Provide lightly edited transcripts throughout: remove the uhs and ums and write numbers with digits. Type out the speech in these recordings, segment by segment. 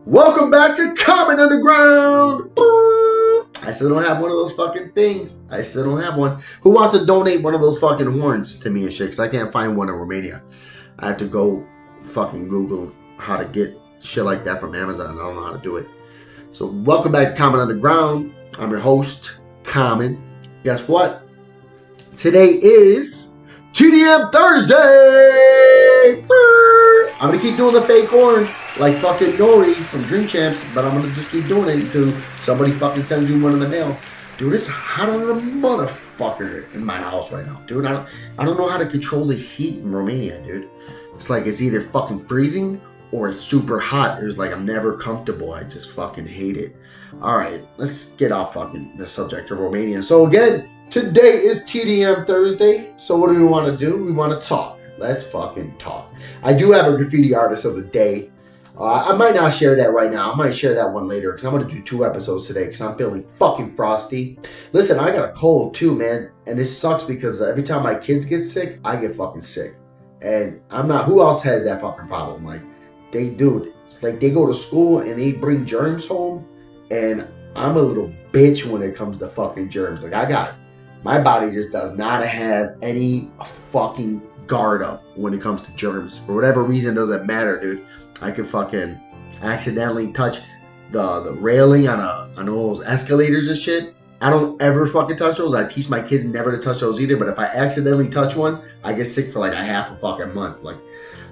Welcome back to Common Underground. I still don't have one of those fucking things. I still don't have one. Who wants to donate one of those fucking horns to me and shit? Because I can't find one in Romania. I have to go fucking Google how to get shit like that from Amazon. I don't know how to do it. So welcome back to Common Underground. I'm your host, Common. Guess what? Today is TDM Thursday. I'm going to keep doing the fake horn like fucking Nori from Dream Champs, but I'm going to just keep doing it until somebody fucking sends me one in the mail. Dude, it's hot on a motherfucker in my house right now. Dude, I don't know how to control the heat in Romania, dude. It's like it's either fucking freezing or it's super hot. It's like I'm never comfortable. I just fucking hate it. All right, let's get off fucking the subject of Romania. So again, today is TDM Thursday. So what do we want to do? We want to talk. Let's fucking talk. I do have a graffiti artist of the day. I might not share that right now. I might share that one later because I'm going to do 2 episodes today because I'm feeling fucking frosty. Listen, I got a cold too, man. And this sucks because every time my kids get sick, I get fucking sick. And I'm not, who else has that fucking problem? Like, they do. It's like they go to school and they bring germs home. And I'm a little bitch when it comes to fucking germs. Like, my body just does not have any fucking guard up when it comes to germs. For whatever reason, it doesn't matter, dude. I could fucking accidentally touch the railing on those escalators and shit. I don't ever fucking touch those. I teach my kids never to touch those either. But if I accidentally touch one, I get sick for like a half a fucking month. Like,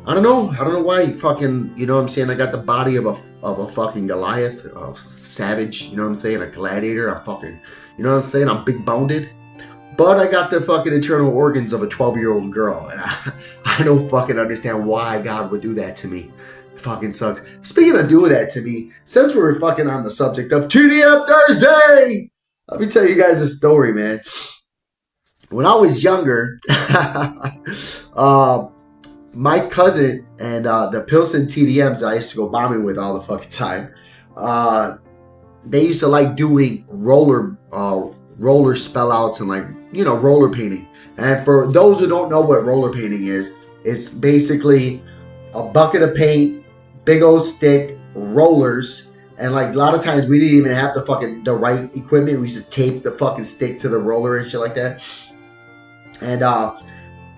I don't know why fucking, you know what I'm saying? I got the body of a fucking Goliath, a savage, you know what I'm saying? A gladiator. I'm fucking, you know what I'm saying? I'm big boned. But I got the fucking internal organs of a 12-year-old girl. And I don't fucking understand why God would do that to me. It fucking sucks. Speaking of doing that to me, since we're fucking on the subject of TDM Thursday, let me tell you guys a story, man. When I was younger, my cousin and the Pilsen TDMs I used to go bombing with all the fucking time, they used to like doing roller spell outs and like, you know, roller painting. And for those who don't know what roller painting is, it's basically a bucket of paint, big old stick, rollers, and like a lot of times we didn't even have the right equipment. We used to tape the fucking stick to the roller and shit like that. And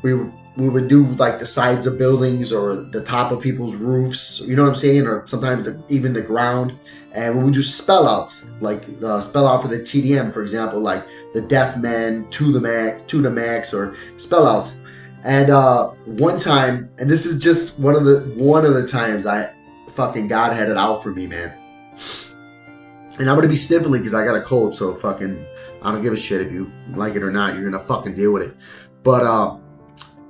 we would do like the sides of buildings or the top of people's roofs, you know what I'm saying? Or sometimes even the ground. And we would do spell outs, like spell out for the TDM, for example, like the Deaf Man, to the max, or spell outs. And one time, and this is just one of the times God had it out for me, man. And I'm gonna be sniffling because I got a cold, so fucking I don't give a shit if you like it or not. You're gonna fucking deal with it. But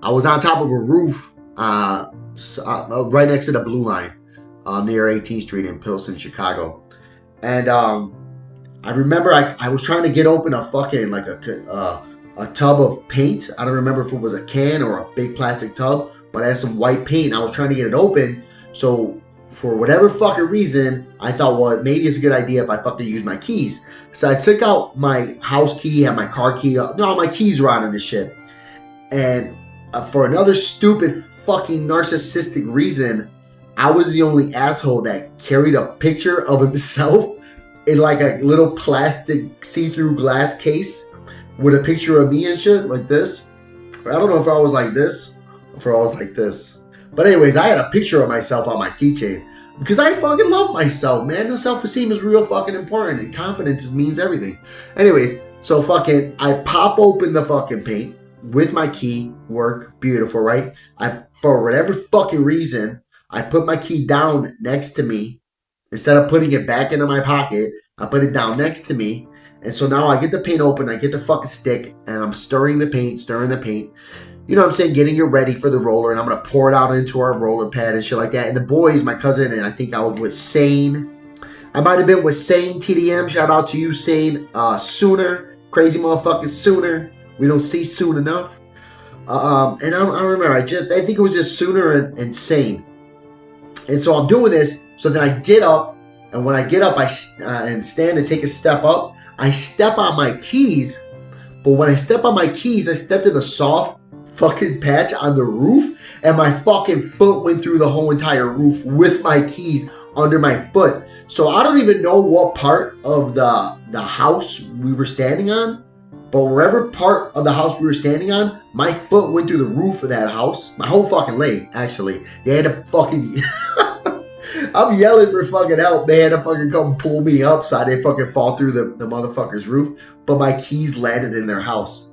I was on top of a roof right next to the Blue Line near 18th Street in Pilsen, Chicago. And I remember I was trying to get open a fucking like a tub of paint. I don't remember if it was a can or a big plastic tub, but I had some white paint. I was trying to get it open. So for whatever fucking reason, I thought, well, maybe it's a good idea if I fucking use my keys. So I took out my house key, had my car key. No, my keys were out of this shit. And for another stupid fucking narcissistic reason, I was the only asshole that carried a picture of himself in like a little plastic see-through glass case with a picture of me and shit like this. I don't know if I was like this or if I was like this. But anyways, I had a picture of myself on my keychain because I fucking love myself, man. The self-esteem is real fucking important and confidence means everything. Anyways, so fucking I pop open the fucking paint with my key, work, beautiful, right? For whatever fucking reason, I put my key down next to me. Instead of putting it back into my pocket, I put it down next to me. And so now I get the paint open, I get the fucking stick, and I'm stirring the paint. You know what I'm saying? Getting it ready for the roller, and I'm going to pour it out into our roller pad and shit like that. And the boys, my cousin, and I think I was with Sane. I might have been with Sane TDM. Shout out to you, Sane. Sooner. Crazy motherfucking Sooner. We don't see soon enough. And I don't remember. I think it was just Sooner and Sane. And so I'm doing this. So then I get up. And when I get up and stand to take a step up, I step on my keys. But when I step on my keys, I stepped in a soft fucking patch on the roof. And my fucking foot went through the whole entire roof with my keys under my foot. So I don't even know what part of the house we were standing on, but wherever part of the house we were standing on, my foot went through the roof of that house. My whole fucking leg, actually. They had to fucking... I'm yelling for fucking help. They had to fucking come pull me up so I didn't fucking fall through the motherfucker's roof. But my keys landed in their house.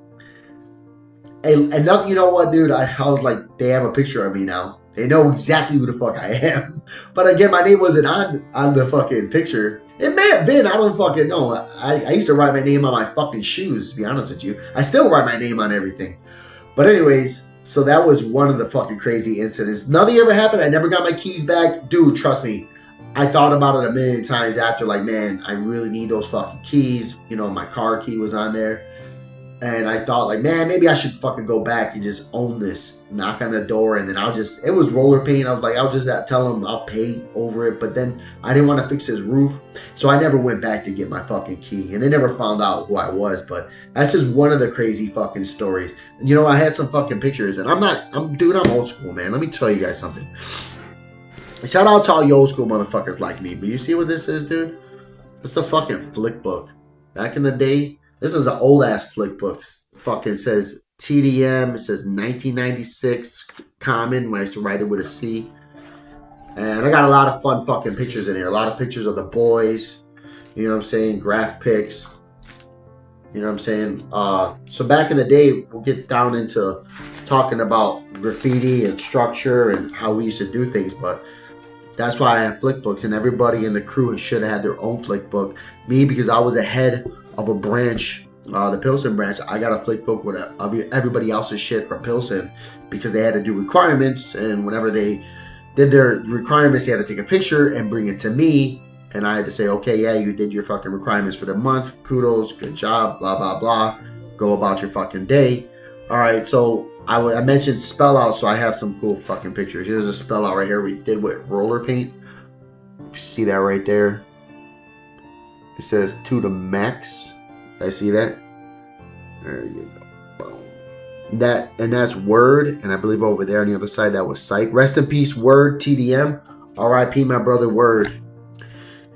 And nothing, you know what, dude? I was like, they have a picture of me now. They know exactly who the fuck I am. But again, my name wasn't on the fucking picture. It may have been. I don't fucking know. I used to write my name on my fucking shoes, to be honest with you. I still write my name on everything. But anyways, so that was one of the fucking crazy incidents. Nothing ever happened. I never got my keys back. Dude, trust me. I thought about it a million times after, like, man, I really need those fucking keys. You know, my car key was on there. And I thought, like, man, maybe I should fucking go back and just own this. Knock on the door, and then it was roller paint. I was like, I'll just tell him I'll pay over it. But then I didn't want to fix his roof. So I never went back to get my fucking key. And they never found out who I was. But that's just one of the crazy fucking stories. And, you know, I had some fucking pictures. And I'm old school, man. Let me tell you guys something. Shout out to all you old school motherfuckers like me. But you see what this is, dude? It's a fucking Flix Book. Back in the day, this is an old ass Flix Book. Fucking says TDM. It says 1996 common. I used to write it with a C. And I got a lot of fun fucking pictures in here. A lot of pictures of the boys. You know what I'm saying? Graph pics. You know what I'm saying? So back in the day, we'll get down into talking about graffiti and structure and how we used to do things. But that's why I have Flix Books. And everybody in the crew should have had their own Flix Book. Me, because I was the head of a branch, the Pilsen branch, I got a Flix Book with everybody else's shit from Pilsen because they had to do requirements, and whenever they did their requirements, they had to take a picture and bring it to me, and I had to say, okay, yeah, you did your fucking requirements for the month, kudos, good job, blah, blah, blah, go about your fucking day. All right, so I mentioned spell out, so I have some cool fucking pictures. Here's a spell out right here we did with roller paint. You see that right there? It says to the max. I see that. There you go. Boom. That's Word, and I believe over there on the other side that was Psych. Rest in peace, Word, TDM. R.I.P. my brother Word.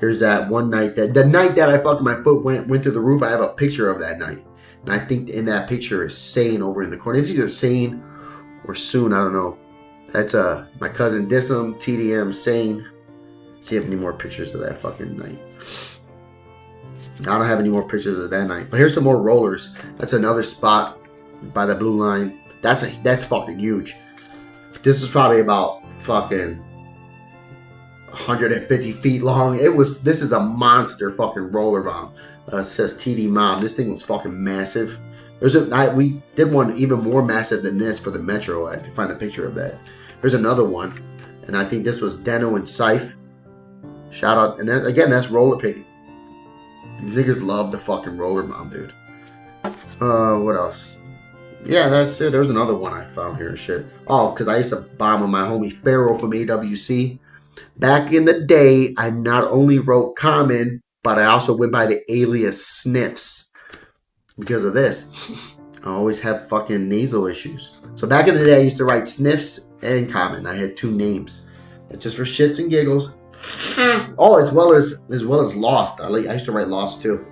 Here's that one night the night that I fucking my foot went through the roof. I have a picture of that night, and I think in that picture is Sane over in the corner. It's either Sane or Soon. I don't know. That's my cousin Dissum, TDM, Sane. See if any more pictures of that fucking night. I don't have any more pictures of that night. But here's some more rollers. That's another spot by the blue line. That's fucking huge. This is probably about fucking 150 feet long. This is a monster fucking roller bomb. It says TD Mob. This thing was fucking massive. We did one even more massive than this for the Metro. I have to find a picture of that. There's another one. And I think this was Deno and Syph. Shout out. And again, that's roller paint. These niggas love the fucking roller bomb, dude. What else? Yeah, that's it. There's another one I found here and shit. Oh, because I used to bomb with my homie Pharaoh from AWC. Back in the day, I not only wrote Common, but I also went by the alias Sniffs. Because of this. I always have fucking nasal issues. So back in the day, I used to write Sniffs and Common. I had two names. Just for shits and giggles. Oh, as well as Lost. I used to write Lost too.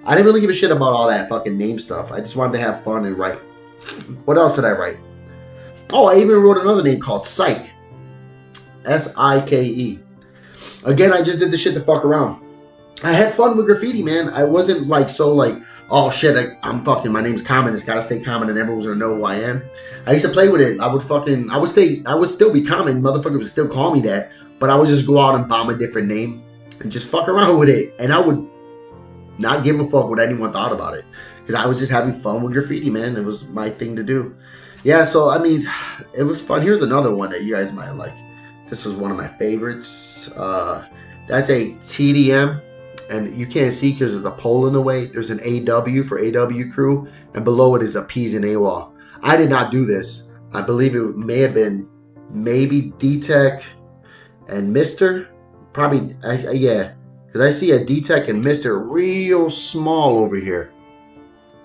I didn't really give a shit about all that fucking name stuff. I just wanted to have fun and write. What else did I write? Oh, I even wrote another name called Psych. S-I-K-E. Again, I just did the shit to fuck around. I had fun with graffiti, man. I wasn't oh shit, my name's Common. It's gotta stay Common and everyone's gonna know who I am. I used to play with it. I would still be Common. Motherfuckers would still call me that. But I would just go out and bomb a different name and just fuck around with it. And I would not give a fuck what anyone thought about it. Because I was just having fun with graffiti, man. It was my thing to do. Yeah, so, I mean, it was fun. Here's another one that you guys might like. This was one of my favorites. That's a TDM. And you can't see because there's a pole in the way. There's an AW for AW crew. And below it is a P's and AWOL. I did not do this. I believe it may have been maybe D-Tech and Mr. Probably, yeah. Because I see a D-Tech and Mr. real small over here.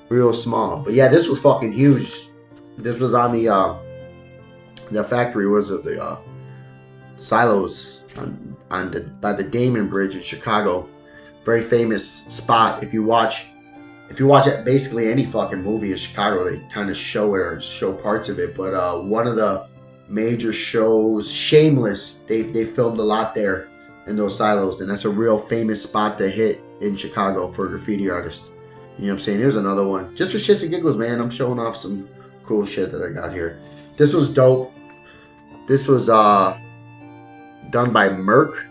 Real small. But yeah, this was fucking huge. This was on the factory, was it? The silos by the Damon Bridge in Chicago. Very famous spot. If you watch basically any fucking movie in Chicago, they kind of show it or show parts of it. But one of the major shows, Shameless, they filmed a lot there in those silos, and that's a real famous spot to hit in Chicago for a graffiti artist. You know what I'm saying? Here's another one. Just for shits and giggles, man. I'm showing off some cool shit that I got here. This was dope. This was done by Merc.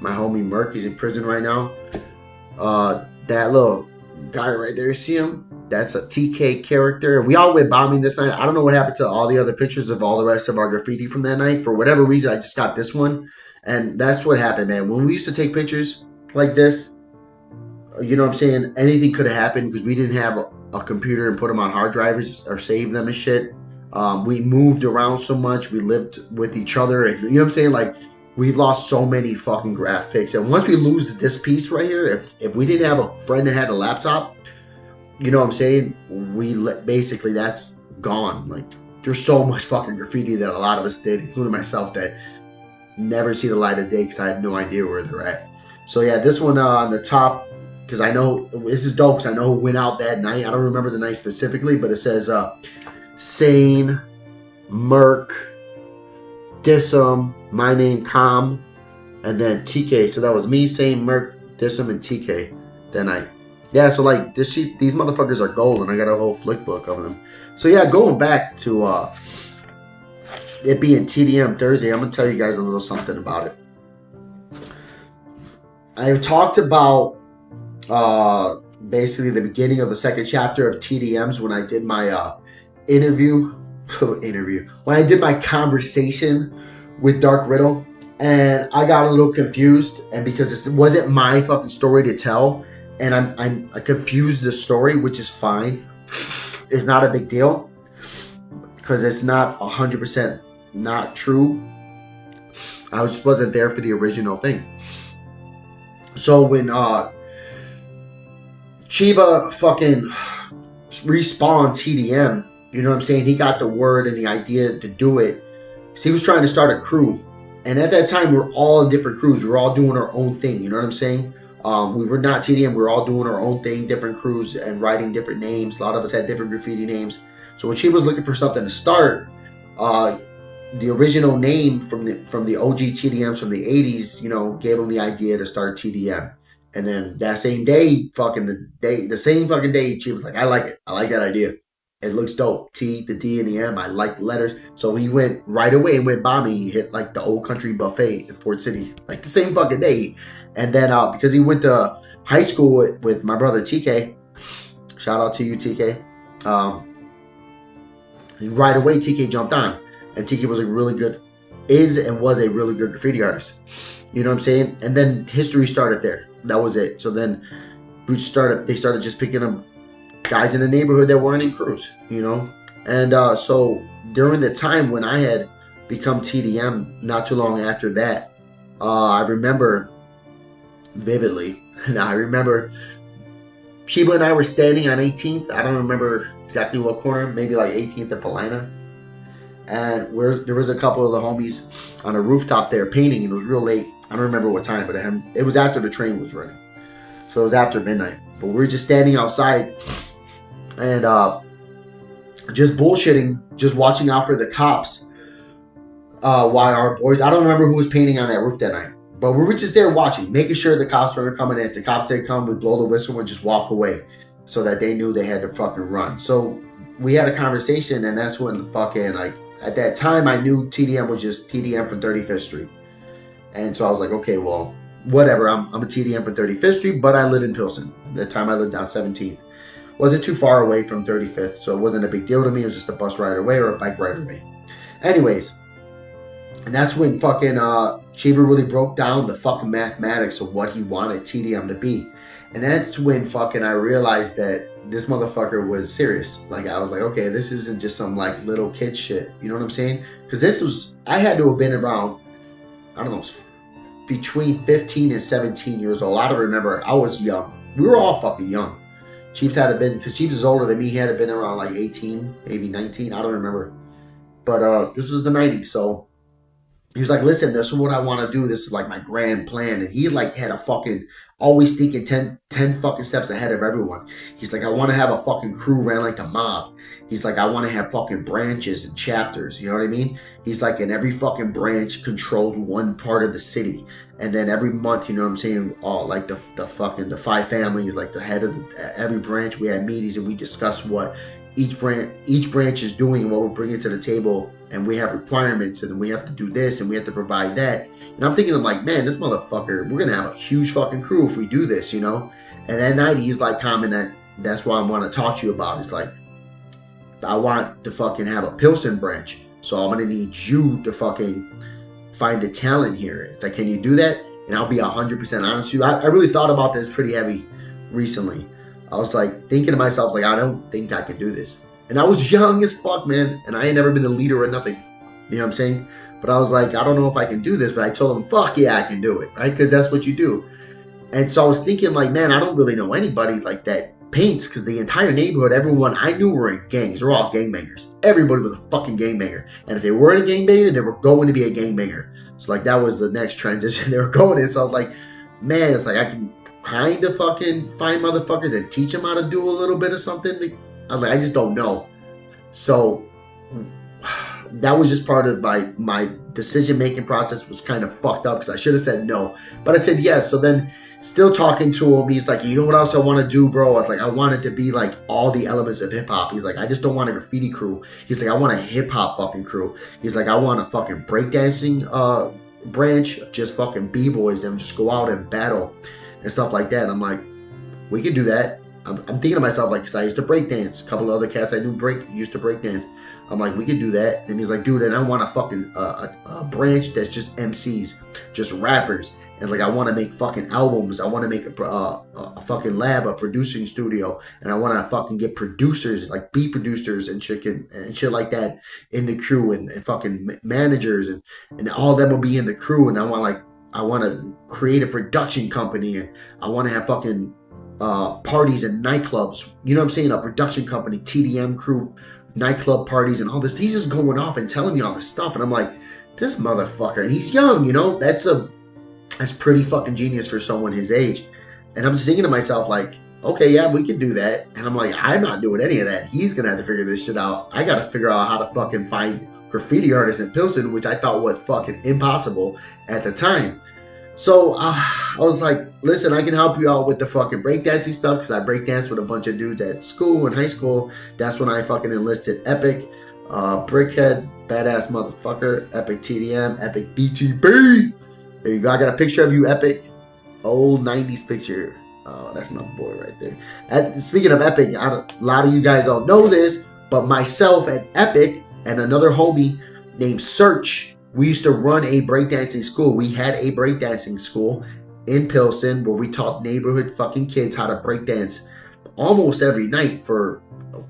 My homie Merc. He's in prison right now. That little guy right there, see him? That's a TK character. We all went bombing this night. I don't know what happened to all the other pictures of all the rest of our graffiti from that night. For whatever reason, I just got this one. And that's what happened, man. When we used to take pictures like this, you know what I'm saying? Anything could have happened because we didn't have a computer and put them on hard drives or save them and shit. We moved around so much. We lived with each other. And, you know what I'm saying? Like, we've lost so many fucking graph pics. And once we lose this piece right here, if we didn't have a friend that had a laptop, you know what I'm saying? Basically, that's gone. Like, there's so much fucking graffiti that a lot of us did, including myself, that never see the light of day because I had no idea where they're at. So yeah, this one on the top, because I know this is dope because I know who went out that night. I don't remember the night specifically, but it says Sane, Merc, Dissum, my name Com, and then TK. So that was me, Sane, Merc, Dissum, and TK that night. Yeah, so like these motherfuckers are gold, and I got a whole flick book of them. So yeah, going back to it being TDM Thursday, I'm gonna tell you guys a little something about it. I've talked about basically the beginning of the second chapter of TDMs when I did my interview. When I did my conversation with Dark Riddle, and I got a little confused, and because this wasn't my fucking story to tell, and I confused the story, which is fine. It's not a big deal because it's not 100% not true. I just wasn't there for the original thing. So when Chiba fucking respawned TDM, you know what I'm saying? He got the word and the idea to do it. So he was trying to start a crew. And at that time, we were all in different crews. We were all doing our own thing. You know what I'm saying? We were not TDM. We were all doing our own thing, different crews, and writing different names. A lot of us had different graffiti names. So when Chiba was looking for something to start, the original name from the OG TDMs from the 80s, you know, gave him the idea to start TDM. And then that same day, the same fucking day, Chiba was like, I like it. I like that idea. It looks dope. T, the D, and the M. I like the letters. So he went right away and went bombing. He hit like the Old Country Buffet in Fort City, like the same fucking day. And then because he went to high school with my brother TK, shout out to you, TK. Right away, TK jumped on, and TK was a really good graffiti artist. You know what I'm saying? And then history started there. That was it. So then they started just picking up guys in the neighborhood that weren't in crews, you know? And so during the time when I had become TDM, not too long after that, I remember vividly, and I remember Chiba and I were standing on 18th. I don't remember exactly what corner, maybe like 18th and Paulina. And there was a couple of the homies on a rooftop there painting, and it was real late. I don't remember what time, but it was after the train was running. So it was after midnight. But we were just standing outside and just bullshitting, just watching out for the cops while our boys, I don't remember who was painting on that roof that night, but we were just there watching, making sure the cops weren't coming in. If the cops did come, we'd blow the whistle and just walk away so that they knew they had to fucking run. So we had a conversation, and that's when fucking, like, at that time I knew TDM was just TDM from 35th Street. And so I was like, okay, well, whatever. I'm a TDM from 35th Street, but I live in Pilsen. At the time I lived down 17th. Wasn't too far away from 35th, so it wasn't a big deal to me. It was just a bus ride away or a bike ride away. Anyways, and that's when fucking Chiba really broke down the fucking mathematics of what he wanted TDM to be. And that's when fucking I realized that this motherfucker was serious. Like, I was like, okay, this isn't just some like little kid shit. You know what I'm saying? Because I had to have been around, I don't know, between 15 and 17 years old. I don't remember. I was young. We were all fucking young. Chiefs had to been, because Chiefs is older than me, he had to been around like 18, maybe 19. I don't remember. But this was the 90s, so he was like, listen, this is what I want to do. This is like my grand plan. And he like had a fucking, always thinking 10 fucking steps ahead of everyone. He's like, I want to have a fucking crew ran like the mob. He's like, I want to have fucking branches and chapters. You know what I mean? He's like, and every fucking branch controls one part of the city. And then every month, you know what I'm saying? All like the fucking, the 5 families, like the head of every branch, we had meetings and we discuss what each branch is doing and what we're bringing to the table, and we have requirements and we have to do this and we have to provide that. And I'm thinking, I'm like, man, this motherfucker, we're gonna have a huge fucking crew if we do this, you know. And that night he's like commenting, that's what I want to talk to you about. It's like, I want to fucking have a Pilsen branch, so I'm gonna need you to fucking find the talent here. It's like, can you do that? And I'll be 100% honest with you, I really thought about this pretty heavy recently. I was like thinking to myself, like, I don't think I can do this. And I was young as fuck, man. And I ain't never been the leader or nothing. You know what I'm saying? But I was like, I don't know if I can do this. But I told him, fuck yeah, I can do it. Right? Because that's what you do. And so I was thinking, like, man, I don't really know anybody like that paints. Because the entire neighborhood, everyone I knew were in gangs. They're all gangbangers. Everybody was a fucking gangbanger. And if they weren't a gangbanger, they were going to be a gangbanger. So, like, that was the next transition they were going in. So I was like, man, it's like I can kind of fucking find motherfuckers and teach them how to do a little bit of something. I just don't know. So that was just part of my decision making process was kind of fucked up because I should have said no, but I said yes. So then, still talking to him, he's like, you know what else I want to do, bro? I was like, I want it to be like all the elements of hip hop. He's like, I just don't want a graffiti crew. He's like, I want a hip hop fucking crew. He's like, I want a fucking breakdancing branch, just fucking b-boys and just go out and battle and stuff like that. And I'm like, we can do that. I'm thinking to myself, like, because I used to break dance. A couple of other cats I knew used to break dance. I'm like, we could do that. And he's like, dude, and I want a fucking a branch that's just MCs, just rappers. And like, I want to make fucking albums. I want to make a fucking lab, a producing studio. And I want to fucking get producers, like beat producers and shit like that in the crew and fucking managers. And all of them will be in the crew. And I want to create a production company. And I want to have fucking parties and nightclubs. You know what I'm saying? A production company, TDM crew, nightclub parties and all this. He's just going off and telling me all this stuff. And I'm like, this motherfucker. And he's young, you know? That's pretty fucking genius for someone his age. And I'm just thinking to myself, like, okay, yeah, we could do that. And I'm like, I'm not doing any of that. He's going to have to figure this shit out. I got to figure out how to fucking find graffiti artists in Pilsen, which I thought was fucking impossible at the time. So I was like, listen, I can help you out with the fucking breakdancing stuff because I breakdanced with a bunch of dudes at school, in high school. That's when I fucking enlisted Epic, Brickhead, badass motherfucker, Epic TDM, Epic BTB. There you go. I got a picture of you, Epic. Old 90s picture. Oh, that's my boy right there. Speaking of Epic, a lot of you guys don't know this, but myself and Epic and another homie named Search, we used to run a breakdancing school. We had a breakdancing school in Pilsen where we taught neighborhood fucking kids how to breakdance almost every night for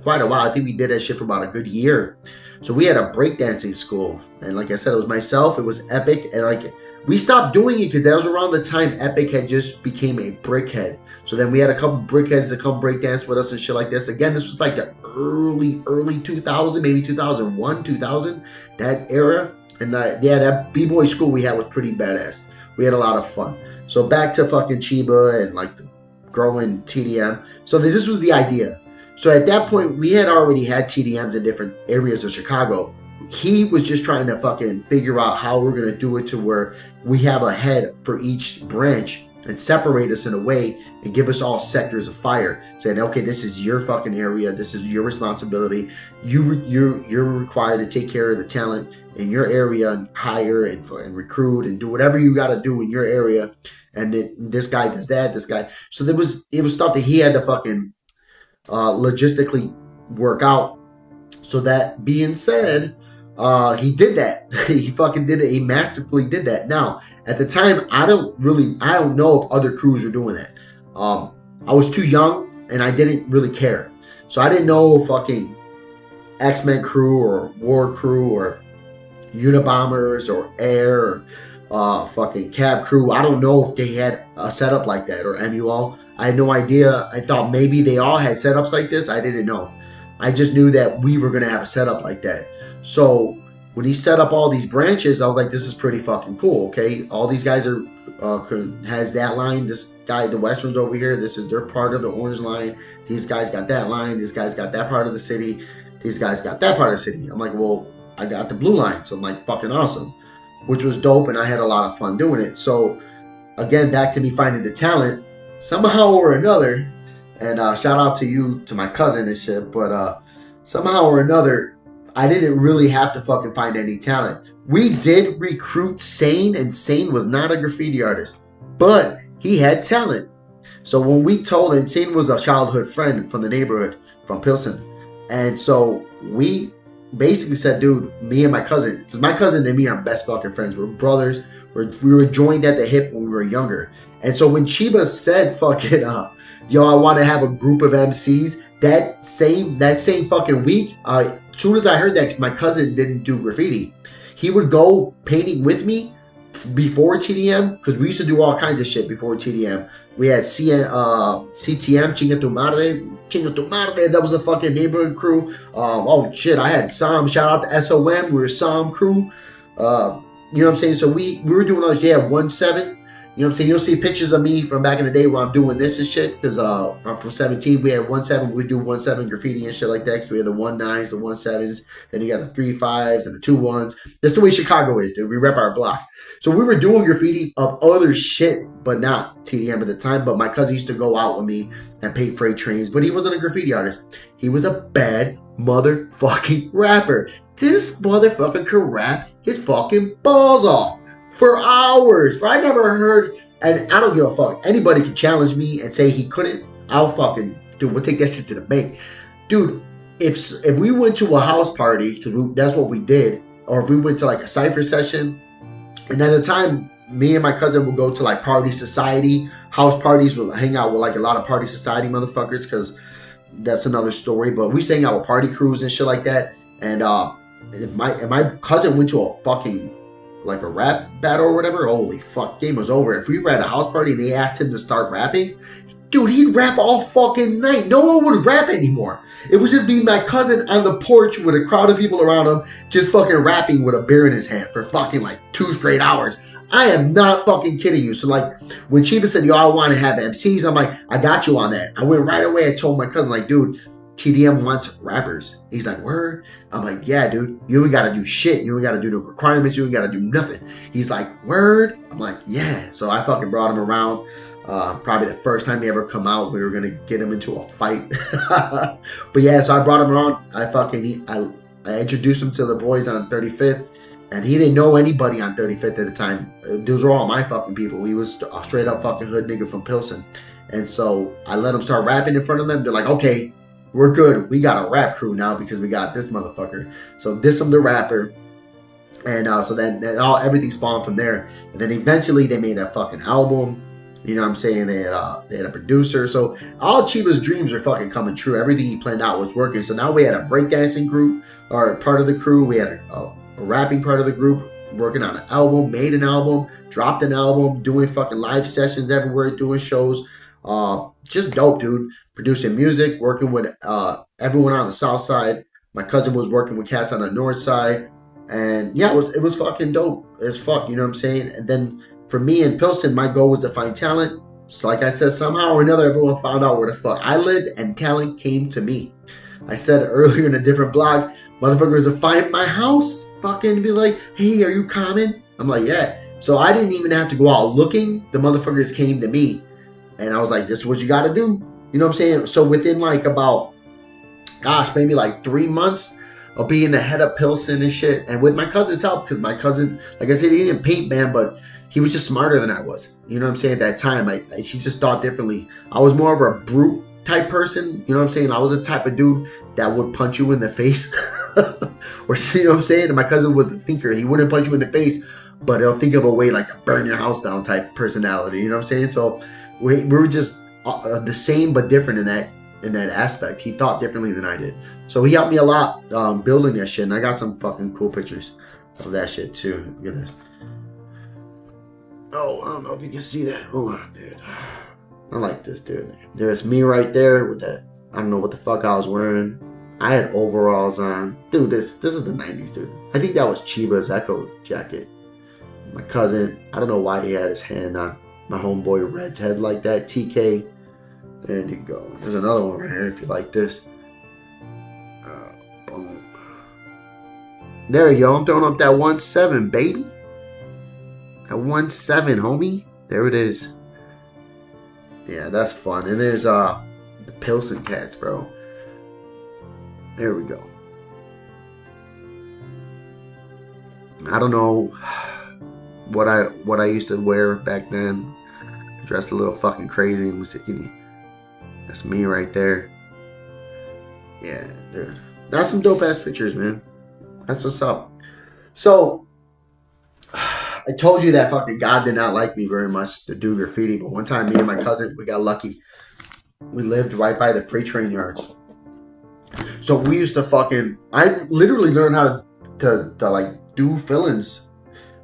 quite a while. I think we did that shit for about a good year. So we had a breakdancing school. And like I said, it was myself, it was Epic, and like we stopped doing it because that was around the time Epic had just became a brickhead. So then we had a couple brickheads to come breakdance with us and shit like this. Again, this was like the early 2000, maybe 2001, 2000, that era. And that b-boy school we had was pretty badass. We had a lot of fun. So back to fucking Chiba and like the growing TDM. So this was the idea. So at that point, we had already had TDMs in different areas of Chicago. He was just trying to fucking figure out how we're going to do it to where we have a head for each branch and separate us in a way and give us all sectors of fire, saying, okay, this is your fucking area. This is your responsibility. You're required to take care of the talent in your area and hire and recruit and do whatever you got to do in your area. And this guy does that, this guy. So it was stuff that he had to fucking logistically work out. So that being said, he did that. He fucking did it. He masterfully did that. Now, at the time, I don't know if other crews were doing that. I was too young and I didn't really care. So I didn't know fucking X-Men crew or War crew or Unabombers or Air or fucking Cab crew. I don't know if they had a setup like that, or MUL. I had no idea. I thought maybe they all had setups like this. I didn't know. I just knew that we were going to have a setup like that. So when he set up all these branches, I was like, this is pretty fucking cool. Okay, all these guys are has that line. This guy, the Westerns over here, this is their part of the orange line. These guys got that line. These guys got that part of the city. These guys got that part of the city. I'm like, well, I got the blue line, so I'm like, fucking awesome, which was dope, and I had a lot of fun doing it. So again, back to me finding the talent somehow or another, and shout out to you, to my cousin and shit, but somehow or another, I didn't really have to fucking find any talent. We did recruit Sane, and Sane was not a graffiti artist, but he had talent. So when we told him, Sane was a childhood friend from the neighborhood, from Pilsen, and so we basically said, dude, me and my cousin, because my cousin and me are best fucking friends. We're brothers. We were joined at the hip when we were younger. And so when Chiba said fucking, yo, I want to have a group of MCs, that same fucking week, as soon as I heard that, because my cousin didn't do graffiti, he would go painting with me before TDM, because we used to do all kinds of shit before TDM. We had CTM, Chinga Tu Madre, that was a fucking neighborhood crew. Oh shit, I had SOM, shout out to SOM, we were a SOM crew. You know what I'm saying? So we were doing those, 1-7. You know what I'm saying? You'll see pictures of me from back in the day where I'm doing this and shit. Because I'm from 17. We had 1-7. We do 1-7 graffiti and shit like that. So we had the 1-9s, the 1-7s. Then you got the 3-5s and the 2-1s. That's the way Chicago is, dude. We rep our blocks. So we were doing graffiti of other shit, but not TDM at the time. But my cousin used to go out with me and pay freight trains. But he wasn't a graffiti artist. He was a bad motherfucking rapper. This motherfucker could rap his fucking balls off for hours. But I never heard, and I don't give a fuck. Anybody can challenge me and say he couldn't. I'll fucking, dude, we'll take that shit to the bank. Dude, if we went to a house party, because that's what we did, or if we went to like a cypher session, and at the time, me and my cousin would go to like party society, house parties, we'll hang out with like a lot of party society motherfuckers, because that's another story. But we sang out with party crews and shit like that. And if my cousin went to a fucking like a rap battle or whatever, holy fuck, game was over. If we were at a house party and they asked him to start rapping, dude, he'd rap all fucking night. No one would rap anymore. It would just be my cousin on the porch with a crowd of people around him, just fucking rapping with a beer in his hand for fucking like 2 straight hours. I am not fucking kidding you. So like when Chiba said, yo, I want to have MCs, I'm like, I got you on that. I went right away. I told my cousin, like, dude, TDM wants rappers. He's like, word? I'm like, yeah, dude, you ain't got to do shit. You ain't got to do the requirements. You ain't got to do nothing. He's like, word? I'm like, yeah. So I fucking brought him around. Probably the first time he ever come out, we were going to get him into a fight. But yeah, so I brought him around. I introduced him to the boys on 35th. And he didn't know anybody on 35th at the time. Those were all my fucking people. He was a straight up fucking hood nigga from Pilsen. And so I let him start rapping in front of them. They're like, okay, we're good. We got a rap crew now because we got this motherfucker. So diss him the rapper. And so then everything spawned from there. And then eventually they made a fucking album. You know what I'm saying? They had a producer. So all Chiba's dreams are fucking coming true. Everything he planned out was working. So now we had a breakdancing group, or part of the crew. We had a rapping part of the group, working on an album, made an album, dropped an album, doing fucking live sessions everywhere, doing shows. Just dope, dude. Producing music, working with everyone on the south side. My cousin was working with cats on the north side. And yeah, it was fucking dope as fuck, you know what I'm saying? And then for me in Pilsen, my goal was to find talent. So like I said, somehow or another, everyone found out where the fuck I lived and talent came to me. I said earlier in a different blog, motherfuckers would find my house, fucking be like, hey, are you coming? I'm like, yeah. So I didn't even have to go out looking. The motherfuckers came to me. And I was like, this is what you got to do. You know what I'm saying? So within like about, maybe like 3 months of being the head of Pilsen and shit. And with my cousin's help, because my cousin, like I said, he didn't paint, man, but he was just smarter than I was. You know what I'm saying? At that time, she just thought differently. I was more of a brute type person. You know what I'm saying? I was the type of dude that would punch you in the face. Or, you know what I'm saying? And my cousin was the thinker. He wouldn't punch you in the face, but he'll think of a way like to burn your house down type personality. You know what I'm saying? So we were just the same but different in that aspect. He thought differently than I did. So he helped me a lot building that shit. And I got some fucking cool pictures of that shit too. Look at this. Oh, I don't know if you can see that. Hold on, dude. I like this, dude. There's me right there with that. I don't know what the fuck I was wearing. I had overalls on. Dude, this is the 90s, dude. I think that was Chiba's Echo jacket. My cousin, I don't know why he had his hand on my homeboy Red's head like that. TK. There you go. There's another one right here if you like this. Boom. There you go. I'm throwing up that 1.7, baby. That 1.7, homie. There it is. Yeah, that's fun. And there's the Pilsen cats, bro. There we go. I don't know what I used to wear back then. I dressed a little fucking crazy and was thinking, that's me right there. Yeah, dude. That's some dope ass pictures, man. That's what's up. So I told you that fucking God did not like me very much to do graffiti, but one time me and my cousin, we got lucky. We lived right by the freight train yards. So we used to fucking, I literally learned how to like do fill-ins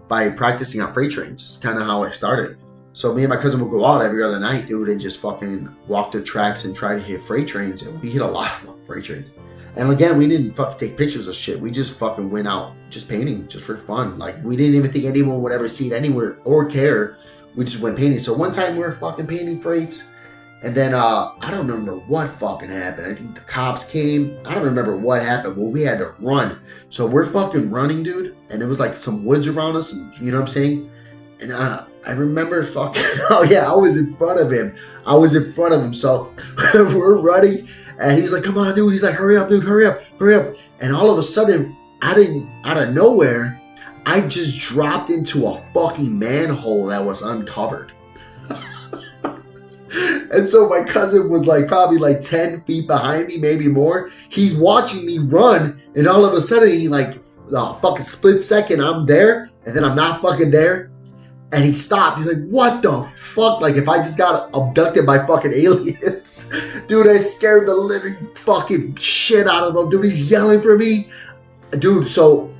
by practicing on freight trains. Kind of how I started. So me and my cousin would go out every other night, dude, and just fucking walk the tracks and try to hit freight trains. And we hit a lot of freight trains. And again, we didn't fucking take pictures of shit. We just fucking went out just painting, just for fun. Like, we didn't even think anyone would ever see it anywhere or care. We just went painting. So one time we were fucking painting freights. And then, I don't remember what fucking happened. I think the cops came. I don't remember what happened, but we had to run. So we're fucking running, dude. And it was like some woods around us. You know what I'm saying? And I remember fucking, oh yeah, I was in front of him. So we're running. And he's like, come on, dude. He's like, hurry up, dude. Hurry up. And all of a sudden, out of nowhere, I just dropped into a fucking manhole that was uncovered. And so my cousin was like probably like 10 feet behind me, maybe more. He's watching me run, and all of a sudden, he like, fucking split second, I'm there, and then I'm not fucking there. And he stopped. He's like, what the fuck? Like, if I just got abducted by fucking aliens. Dude, I scared the living fucking shit out of him. Dude, he's yelling for me. Dude, so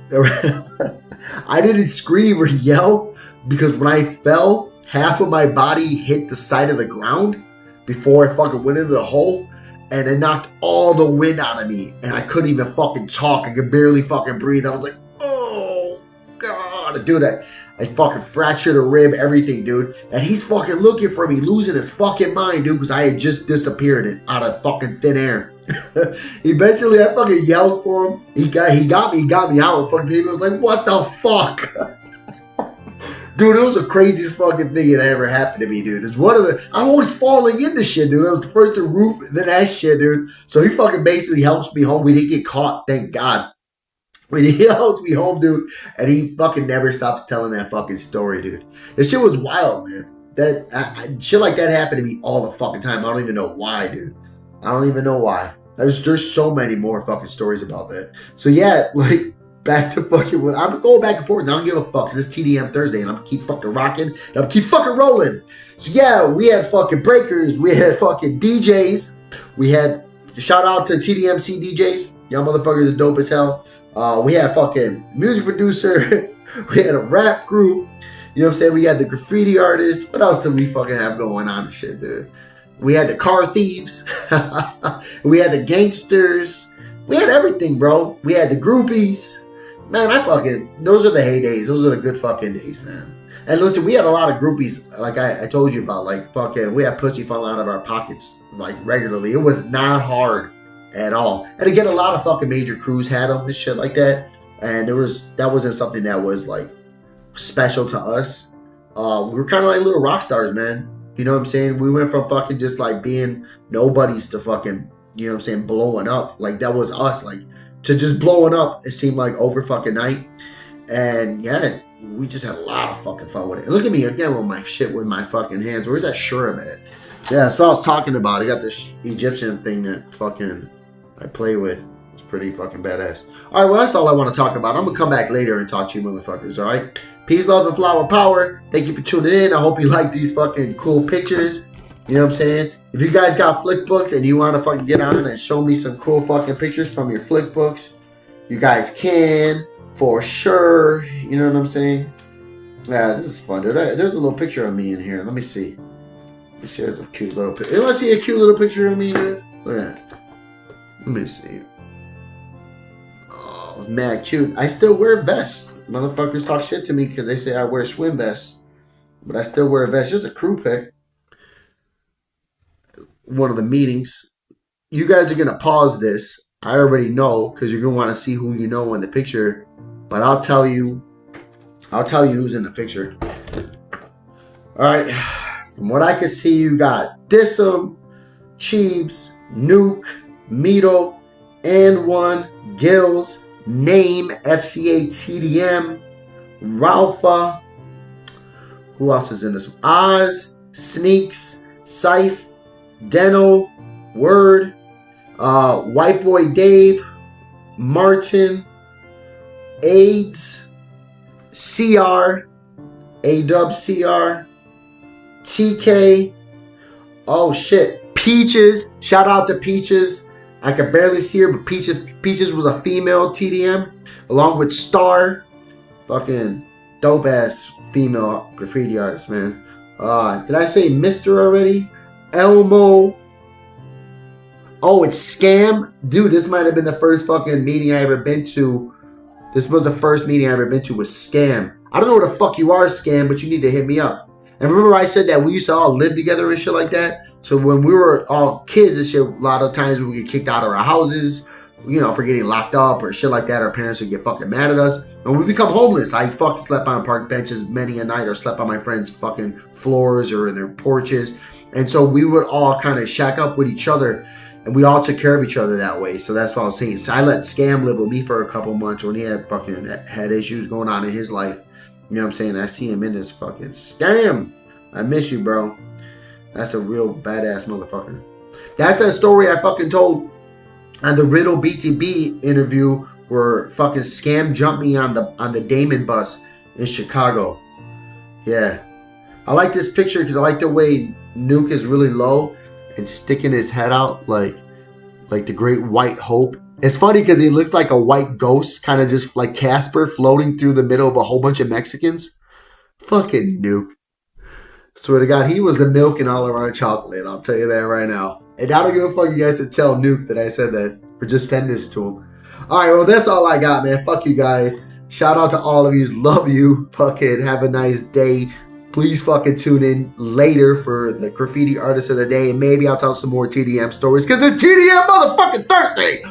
I didn't scream or yell because when I fell, half of my body hit the side of the ground before I fucking went into the hole, and it knocked all the wind out of me, and I couldn't even fucking talk. I could barely fucking breathe. I was like, oh God, dude, I fucking fractured a rib, everything, dude. And he's fucking looking for me, losing his fucking mind, dude, because I had just disappeared out of fucking thin air. Eventually, I fucking yelled for him. He got me out. And fucking people was like, what the fuck? Dude, it was the craziest fucking thing that ever happened to me, dude. It's one of the, I'm always falling into shit, dude. I was the first to roof, then that shit, dude. So he fucking basically helps me home. We didn't get caught, thank God. He helps me home, dude. And he fucking never stops telling that fucking story, dude. This shit was wild, man. Shit like that happened to me all the fucking time. I don't even know why, dude. I don't even know why. There's so many more fucking stories about that. So yeah, like, back to fucking what I'm going back and forth. I don't give a fuck. Cause it's TDM Thursday and I'm keep fucking rocking and I'm keep fucking rolling. So yeah, we had fucking breakers. We had fucking DJs. We had shout out to TDMC DJs. Y'all motherfuckers are dope as hell. We had fucking music producer. We had a rap group. You know what I'm saying? We had the graffiti artist. What else did we fucking have going on and shit, dude? We had the car thieves. We had the gangsters. We had everything, bro. We had the groupies. Man, those are the heydays. Those are the good fucking days, man. And listen, we had a lot of groupies, like I told you about, like fucking, we had pussy falling out of our pockets, like regularly. It was not hard at all. And again, a lot of fucking major crews had them and shit like that. And that wasn't something that was like special to us. We were kind of like little rock stars, man. You know what I'm saying? We went from fucking just like being nobodies to fucking, you know what I'm saying, blowing up. Like that was us, like to just blowing up. It seemed like over fucking night. And yeah, we just had a lot of fucking fun with it. Look at me again with my shit with my fucking hands. Where's that shirt at? Yeah, that's what I was talking about. I got this Egyptian thing that fucking I play with. It's pretty fucking badass. Alright, well, that's all I want to talk about. I'm going to come back later and talk to you motherfuckers, alright? Peace, love, and flower power. Thank you for tuning in. I hope you like these fucking cool pictures. You know what I'm saying? If you guys got Flix Books and you want to fucking get on and show me some cool fucking pictures from your Flix Books, you guys can, for sure. You know what I'm saying? Yeah, this is fun, dude. There's a little picture of me in here. Let me see. There's a cute little picture. You want to see a cute little picture of me, dude? Look at that. Let me see. I was mad cute. I still wear vests. Motherfuckers talk shit to me because they say I wear swim vests. But I still wear a vest. Just a crew pick. One of the meetings. You guys are going to pause this. I already know because you're going to want to see who you know in the picture. But I'll tell you who's in the picture. Alright. From what I can see, you got Dissum, Cheebs, Nuke, Mito, and one, Gills, Name, FCA TDM, Ralpha. Who else is in this? Oz, Sneaks, Syph, Deno, Word, White Boy Dave, Martin, AIDS, CR, A-Dub CR, TK. Oh shit, Peaches. Shout out to Peaches. I could barely see her, but Peaches was a female TDM, along with Star. Fucking dope ass female graffiti artist, man. Did I say Mr. already? Elmo. Oh, it's Scam. Dude, this might have been the first fucking meeting I ever been to. This was the first meeting I ever been to with Scam. I don't know where the fuck you are, Scam, but you need to hit me up. And remember I said that we used to all live together and shit like that? So when we were all kids and shit, a lot of times we would get kicked out of our houses, you know, for getting locked up or shit like that. Our parents would get fucking mad at us. And we become homeless. I fucking slept on park benches many a night or slept on my friends' fucking floors or in their porches. And so we would all kind of shack up with each other. And we all took care of each other that way. So that's what I was saying. So I let Scam live with me for a couple months when he had issues going on in his life. You know what I'm saying? I see him in this fucking Scam. I miss you, bro. That's a real badass motherfucker. That's that story I fucking told on the Riddle BTB interview where fucking Scam jumped me on the Damon bus in Chicago. Yeah. I like this picture because I like the way Nuke is really low and sticking his head out like the Great White Hope. It's funny because he looks like a white ghost, kind of just like Casper floating through the middle of a whole bunch of Mexicans. Fucking Nuke. Swear to God, he was the milk in all of our chocolate. I'll tell you that right now. And I don't give a fuck you guys to tell Nuke that I said that. Or just send this to him. Alright, well, that's all I got, man. Fuck you guys. Shout out to all of you. Love you. Fucking have a nice day. Please fucking tune in later for the graffiti artist of the day. And maybe I'll tell some more TDM stories. Because it's TDM motherfucking Thursday.